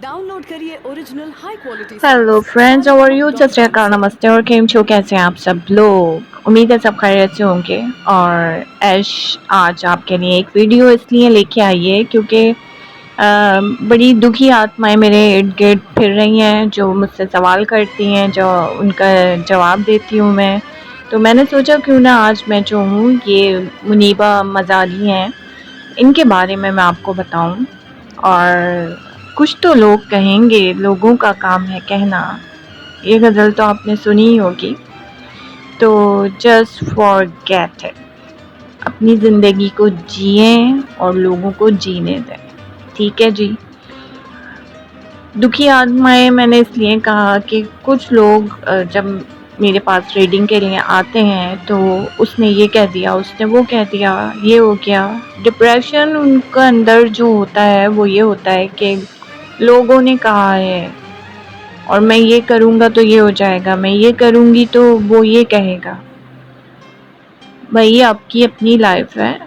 Download करिए original high quality hello songs friends, how are you? Sat Shri सारेगामा.com अकाल, से। नमस्ते और केम छो, कैसे हैं आप सब लोग? उम्मीद है सब खैरियत से होंगे। और ऐश आज आपके लिए एक वीडियो इसलिए लेके आई है क्योंकि बड़ी दुखी आत्माएं मेरे इर्द गिर्द फिर रही हैं, जो मुझसे सवाल करती हैं, जो उनका जवाब देती हूँ मैं। तो मैंने सोचा क्यों ना आज मैं जो हूँ ये मुनीबा मज़ारी हैं, इनके बारे में मैं आपको बताऊं। और कुछ तो लोग कहेंगे, लोगों का काम है कहना, ये गज़ल तो आपने सुनी ही होगी। तो जस्ट फॉरगेट इट, अपनी ज़िंदगी को जिएं और लोगों को जीने दें। ठीक है जी। दुखी आत्माएं मैंने इसलिए कहा कि कुछ लोग जब मेरे पास रीडिंग के लिए आते हैं तो उसने ये कह दिया, उसने वो कह दिया, ये हो गया। डिप्रेशन उनका अंदर जो होता है वो ये होता है कि लोगों ने कहा है और मैं ये करूँगा तो ये हो जाएगा, मैं ये करूँगी तो वो ये कहेगा। भाई आपकी अपनी लाइफ है,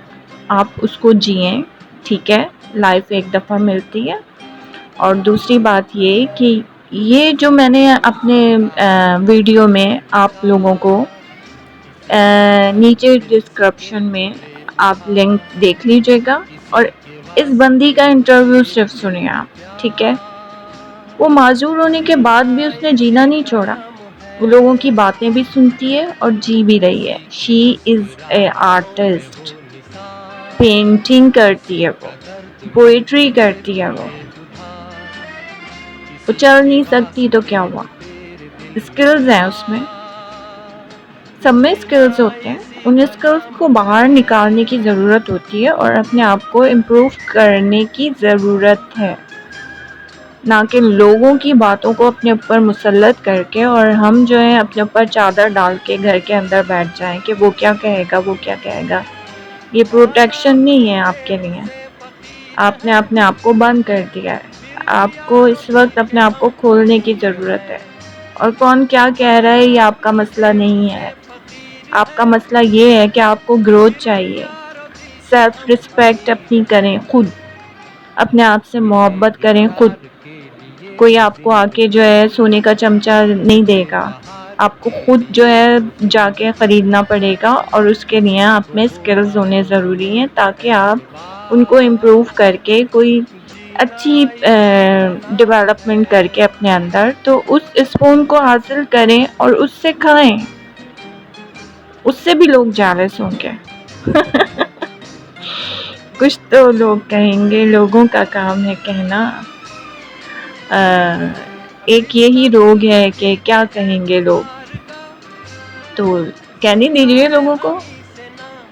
आप उसको जिएं। ठीक है, लाइफ एक दफ़ा मिलती है। और दूसरी बात ये कि ये जो मैंने अपने वीडियो में आप लोगों को नीचे डिस्क्रिप्शन में आप लिंक देख लीजिएगा और इस बंदी का इंटरव्यू सिर्फ सुनिए आप। ठीक है, वो माजूर होने के बाद भी उसने जीना नहीं छोड़ा। वो लोगों की बातें भी सुनती है और जी भी रही है। She is a artist, painting करती है, वो पोएट्री करती है। वो चल नहीं सकती तो क्या हुआ, स्किल्स हैं उसमें, सब में स्किल्स होते हैं। उन स्किल्स को बाहर निकालने की ज़रूरत होती है और अपने आप को इम्प्रूव करने की ज़रूरत है, ना कि लोगों की बातों को अपने ऊपर मुसल्लत करके और हम जो है अपने ऊपर चादर डाल के घर के अंदर बैठ जाएं कि वो क्या कहेगा, वो क्या कहेगा। ये प्रोटेक्शन नहीं है आपके लिए। आपने अपने आप को बंद कर दिया है। आपको इस वक्त अपने आप को खोलने की ज़रूरत है। और कौन क्या कह रहा है ये आपका मसला नहीं है। आपका मसला ये है कि आपको ग्रोथ चाहिए। सेल्फ रिस्पेक्ट अपनी करें खुद, अपने आप से मोहब्बत करें खुद। कोई आपको आके जो है सोने का चमचा नहीं देगा, आपको खुद जो है जाके ख़रीदना पड़ेगा और उसके लिए आप में स्किल्स होने ज़रूरी हैं ताकि आप उनको इम्प्रूव करके कोई अच्छी डेवलपमेंट करके अपने अंदर तो उस स्पून को हासिल करें और उससे खाएं। उससे भी लोग जेलस होंगे। कुछ तो लोग कहेंगे, लोगों का काम है कहना। एक यही रोग है कि क्या कहेंगे लोग, तो कहने दीजिए लोगों को।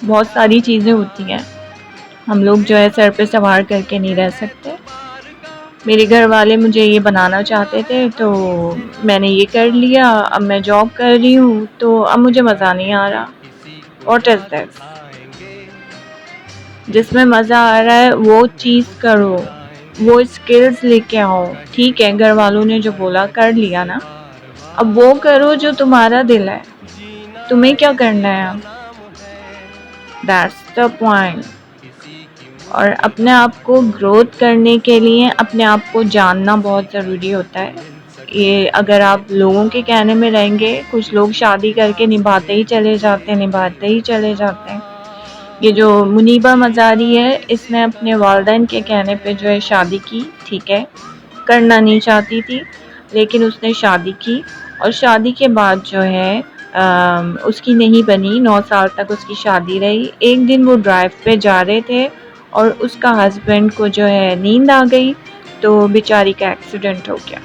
बहुत सारी चीज़ें होती हैं, हम लोग जो है सर पे सवार करके नहीं रह सकते। मेरे घर वाले मुझे ये बनाना चाहते थे तो मैंने ये कर लिया। अब मैं जॉब कर रही हूँ तो अब मुझे मज़ा नहीं आ रहा। What is this? जिसमें मज़ा आ रहा है वो चीज़ करो, वो स्किल्स लेके आओ। ठीक है, घर वालों ने जो बोला कर लिया ना, अब वो करो जो तुम्हारा दिल है। तुम्हें क्या करना है अब? That's the point. और अपने आप को ग्रोथ करने के लिए अपने आप को जानना बहुत ज़रूरी होता है। ये अगर आप लोगों के कहने में रहेंगे, कुछ लोग शादी करके निभाते ही चले जाते हैं, निभाते ही चले जाते हैं। ये जो मुनीबा मज़ारी है, इसने अपने वालिदैन के कहने पे जो है शादी की। ठीक है, करना नहीं चाहती थी लेकिन उसने शादी की और शादी के बाद जो है उसकी नहीं बनी। 9 साल तक उसकी शादी रही। एक दिन वो ड्राइव पे जा रहे थे और उसका हस्बैंड को जो है नींद आ गई तो बेचारी का एक्सीडेंट हो गया,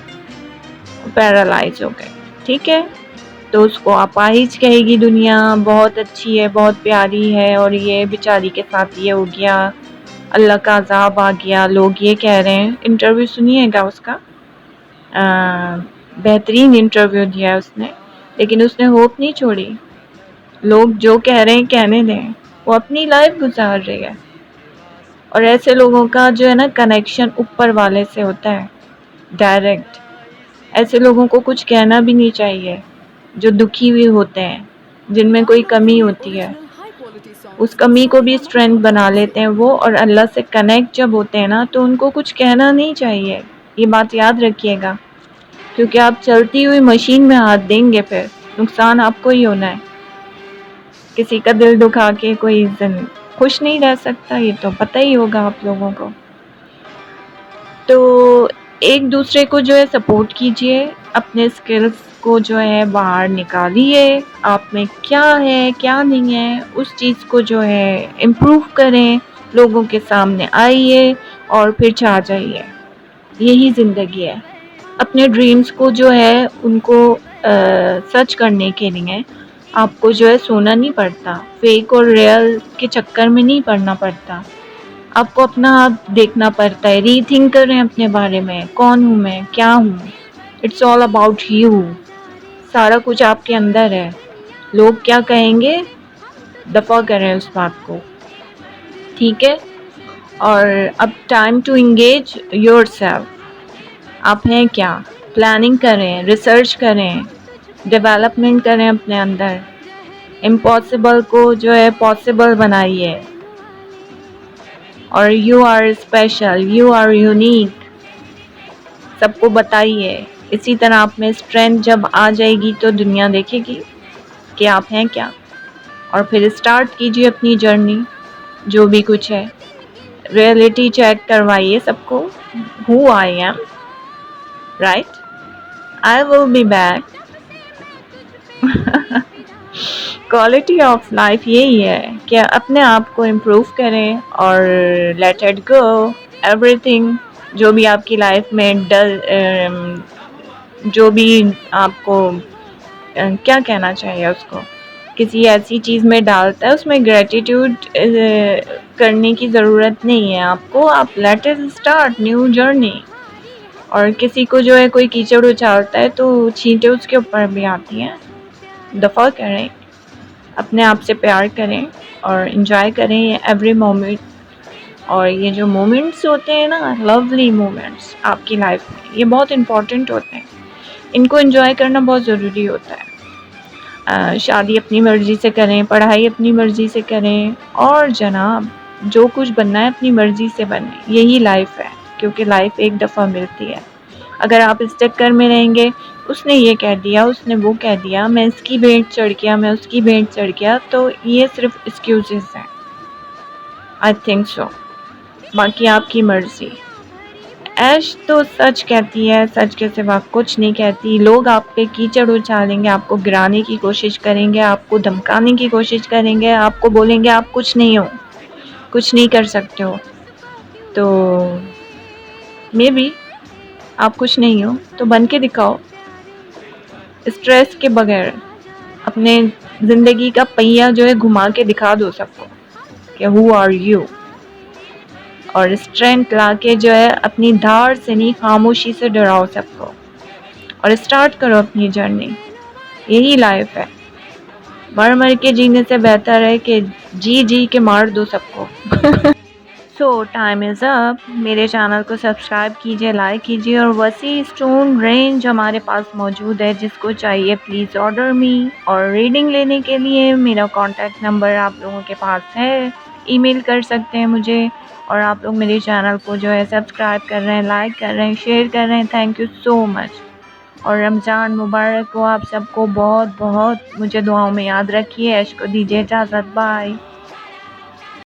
पैरालाइज हो गए। ठीक है, तो उसको अपाहिज कहेगी दुनिया, बहुत अच्छी है, बहुत प्यारी है, और ये बेचारी के साथ ये हो गया, अल्लाह का अज़ाब आ गया, लोग ये कह रहे हैं। इंटरव्यू सुनिएगा उसका, बेहतरीन इंटरव्यू दिया है उसने, लेकिन उसने होप नहीं छोड़ी। लोग जो कह रहे हैं कहने दें, वो अपनी लाइफ गुजार रही है। और ऐसे लोगों का जो है ना कनेक्शन ऊपर वाले से होता है, डायरेक्ट। ऐसे लोगों को कुछ कहना भी नहीं चाहिए, जो दुखी हुए होते हैं, जिनमें कोई डाउनलोड कमी करिए होती है। ओरिजिनल हाई क्वालिटी उस सॉन्ग्स कमी को भी स्ट्रेंथ बना सारेगामा.com लेते से। हैं वो, और अल्लाह से कनेक्ट जब होते हैं ना तो उनको कुछ कहना नहीं चाहिए। ये बात याद रखिएगा, क्योंकि आप चलती हुई मशीन में हाथ देंगे फिर नुकसान आपको ही होना है। किसी का दिल दुखा के कोई खुश नहीं रह सकता, ये तो पता ही होगा आप लोगों को। तो एक दूसरे को जो है सपोर्ट कीजिए, अपने स्किल्स को जो है बाहर निकालिए, आप में क्या है क्या नहीं है उस चीज़ को जो है इम्प्रूव करें, लोगों के सामने आइए और फिर छा जाइए। यही ज़िंदगी है। अपने ड्रीम्स को जो है उनको सच करने के लिए आपको जो है सोना नहीं पड़ता, फेक और रियल के चक्कर में नहीं पड़ना पड़ता। आपको अपना आप देखना पड़ता है, रीथिंक करें अपने बारे में, कौन हूँ मैं, क्या हूँ। It's all about you. सारा कुछ आपके अंदर है। लोग क्या कहेंगे, दफ़ा करें उस बात को, ठीक है। और अब टाइम टू इंगेज योरसेल्फ। आप हैं क्या, प्लानिंग करें, रिसर्च करें, डेवलपमेंट करें अपने अंदर। इम्पॉसिबल को जो है पॉसिबल बनाइए। और you are special, you are unique, सबको बताइए। इसी तरह आप में स्ट्रेंथ जब आ जाएगी तो दुनिया देखेगी कि आप हैं क्या। और फिर स्टार्ट कीजिए अपनी जर्नी, जो भी कुछ है। रियलिटी चेक करवाइए सबको, who I am, right, I will be back. Quality of life यही है कि अपने आप को इम्प्रूव करें और लेट इट गो एवरीथिंग। जो भी आपकी लाइफ में जो भी आपको क्या कहना चाहिए उसको, किसी ऐसी चीज़ में डालता है उसमें ग्रेटिट्यूड करने की ज़रूरत नहीं है आपको। आप let it start new journey. और किसी को जो है कोई कीचड़ उछालता है तो छींटे उसके ऊपर भी आती हैं। दफ़ा करें, अपने आप से प्यार करें और इन्जॉय करें ये एवरी मोमेंट। और ये जो मोमेंट्स होते हैं ना, लवली मोमेंट्स आपकी लाइफ में, ये बहुत इम्पॉर्टेंट होते हैं। इनको एंजॉय करना बहुत ज़रूरी होता है। शादी अपनी मर्ज़ी से करें, पढ़ाई अपनी मर्ज़ी से करें, और जनाब जो कुछ बनना है अपनी मर्ज़ी से बने। यही लाइफ है, क्योंकि लाइफ एक दफ़ा मिलती है। अगर आप इस चक्कर में रहेंगे, उसने ये कह दिया, उसने वो कह दिया, मैं इसकी भेंट चढ़ गया, मैं उसकी भेंट चढ़ गया, तो ये सिर्फ एक्सक्यूज़ेस हैं। I think so. बाकी आपकी मर्ज़ी। ऐश तो सच कहती है, सच के सिवा कुछ नहीं कहती। लोग आप पे कीचड़ उछालेंगे, आपको गिराने की कोशिश करेंगे, आपको धमकाने की कोशिश करेंगे, आपको बोलेंगे आप कुछ नहीं हो, कुछ नहीं कर सकते हो। तो मे बी आप कुछ नहीं हो तो बन के दिखाओ, स्ट्रेस के बगैर। अपने ज़िंदगी का पहिया जो है घुमा के दिखा दो सबको कि हु आर यू। और स्ट्रेंथ लाके जो है अपनी धार से नहीं, खामोशी से डराओ सबको, और स्टार्ट करो अपनी जर्नी। यही लाइफ है। मर मर के जीने से बेहतर है कि जी जी के मार दो सबको। सो टाइम इज़ अप। मेरे चैनल को सब्सक्राइब कीजिए, लाइक कीजिए, और वसी स्टोन रेंज हमारे पास मौजूद है। जिसको चाहिए प्लीज़ ऑर्डर मी। और रीडिंग लेने के लिए मेरा कॉन्टैक्ट नंबर आप लोगों के पास है, ईमेल कर सकते हैं मुझे। और आप लोग मेरे चैनल को जो है सब्सक्राइब कर रहे हैं, लाइक कर रहे हैं, शेयर कर रहे हैं, थैंक यू सो मच। और रमज़ान मुबारक हो आप सबको बहुत बहुत। मुझे दुआओं में याद रखिए। ऐश को दीजिए इजाज़त, बाय।